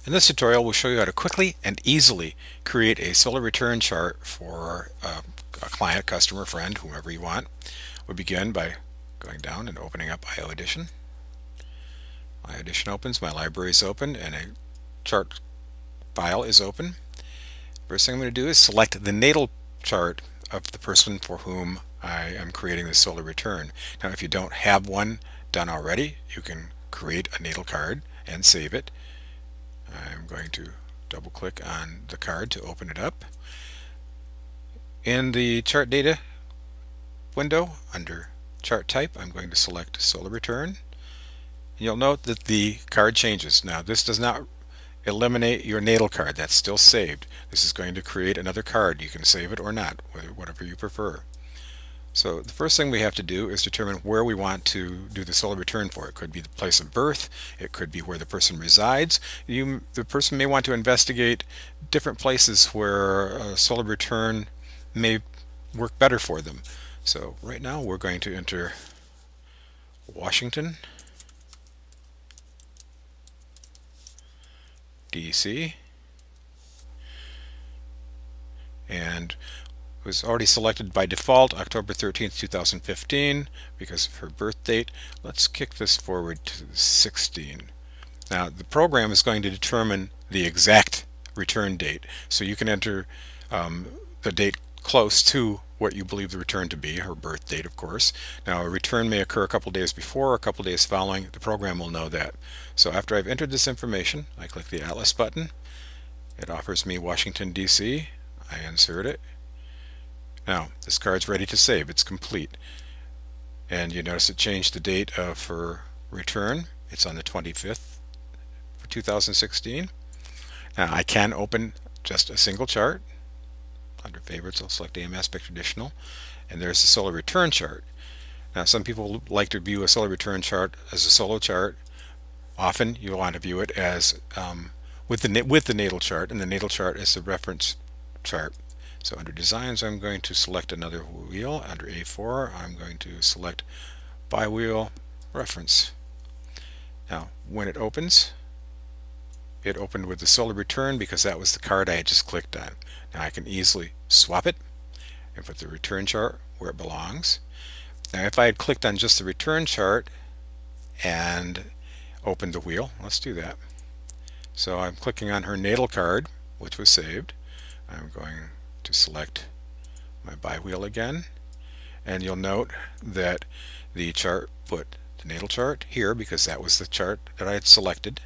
In this tutorial, we'll show you how to quickly and easily create a solar return chart for a client, customer, friend, whomever you want. We'll begin by going down and opening up IOEdition. IOEdition opens, my library is open, and a chart file is open. First thing I'm going to do is select the natal chart of the person for whom I am creating the solar return. Now, if you don't have one done already, you can create a natal card and save it. I'm going to double click on the card to open it up. In the chart data window under chart type, I'm going to select solar return. You'll note that the card changes. Now, this does not eliminate your natal card. That's still saved. This is going to create another card. You can save it or not, whatever you prefer. So the first thing we have to do is determine where we want to do the solar return for. It could be the place of birth, it could be where the person resides. The person may want to investigate different places where a solar return may work better for them. So right now we're going to enter Washington, D.C. and was already selected by default October 13th, 2015 because of her birth date. Let's kick this forward to 16. Now the program is going to determine the exact return date, so you can enter the date close to what you believe the return to be, her birth date of course. Now a return may occur a couple days before or a couple days following. The program will know that. So after I've entered this information, I click the Atlas button. It offers me Washington, D.C. I insert it. Now this card's ready to save. It's complete. And you notice it changed the date of her return. It's on the 25th for 2016. Now I can open just a single chart. Under favorites, I'll select AM Aspect Traditional, and there's the solar return chart. Now some people like to view a solar return chart as a solo chart. Often you'll want to view it as with the natal chart, and the natal chart is the reference chart. So under Designs, I'm going to select another wheel. Under A4, I'm going to select By Wheel Reference. Now, when it opens, it opened with the solar return because that was the card I had just clicked on. Now I can easily swap it and put the return chart where it belongs. Now if I had clicked on just the return chart and opened the wheel, let's do that. So I'm clicking on her natal card, which was saved. I'm going to select my by wheel again, and you'll note that the chart put the natal chart here because that was the chart that I had selected,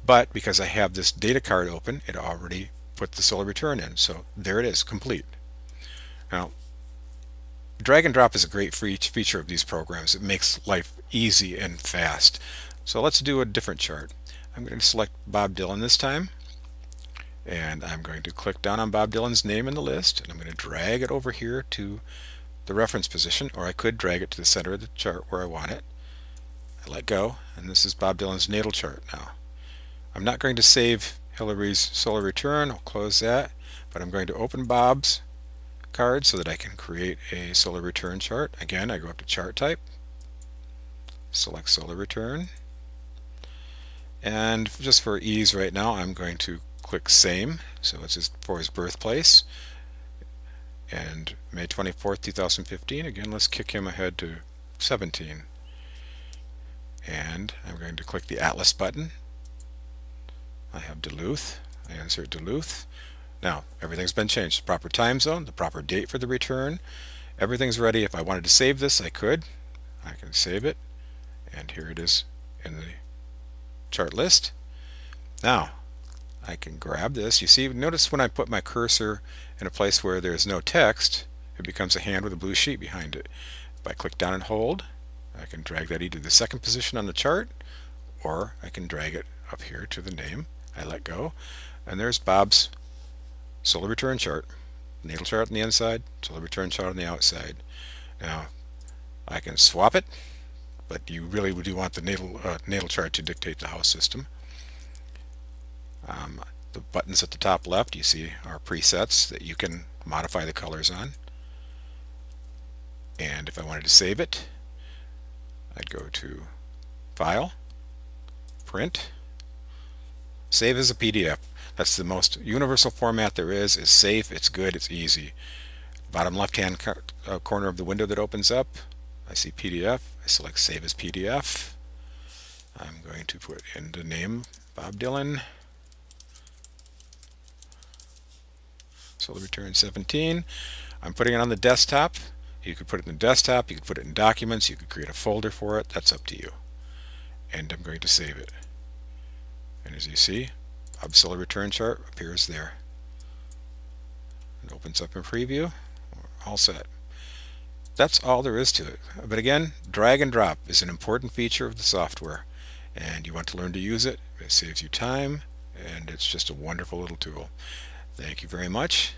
but because I have this data card open, it already put the solar return in. So there it is, complete. Now drag and drop is a great feature of these programs. It makes life easy and fast. So let's do a different chart. I'm going to select Bob Dylan this time, and I'm going to click down on Bob Dylan's name in the list, and I'm going to drag it over here to the reference position, or I could drag it to the center of the chart where I want it. I let go, and this is Bob Dylan's natal chart now. I'm not going to save Hillary's solar return. I'll close that, but I'm going to open Bob's card so that I can create a solar return chart. Again, I go up to Chart Type, select Solar Return, and just for ease right now, I'm going to click Same, so it's just for his birthplace, and May 24th, 2015. Again, let's kick him ahead to 17. And I'm going to click the Atlas button. I have Duluth. I insert Duluth. Now, everything's been changed. The proper time zone, the proper date for the return. Everything's ready. If I wanted to save this, I could. I can save it. And here it is in the chart list. Now, I can grab this. You see, notice when I put my cursor in a place where there's no text, it becomes a hand with a blue sheet behind it. If I click down and hold, I can drag that either to the second position on the chart, or I can drag it up here to the name. I let go, and there's Bob's solar return chart. Natal chart on the inside, solar return chart on the outside. Now, I can swap it, but you really do want the natal chart to dictate the house system. The buttons at the top left, you see, are presets that you can modify the colors on. And if I wanted to save it, I'd go to File, Print, Save as a PDF. That's the most universal format there is safe, it's good, it's easy. Bottom left hand corner of the window that opens up, I see PDF. I select Save as PDF. I'm going to put in the name Bob Dylan. Solar Return 17. I'm putting it on the desktop. You could put it in the desktop, you could put it in documents, you could create a folder for it. That's up to you. And I'm going to save it. And as you see, Bob's Solar Return chart appears there. It opens up in preview. We're all set. That's all there is to it. But again, drag and drop is an important feature of the software. And you want to learn to use it. It saves you time, and it's just a wonderful little tool. Thank you very much.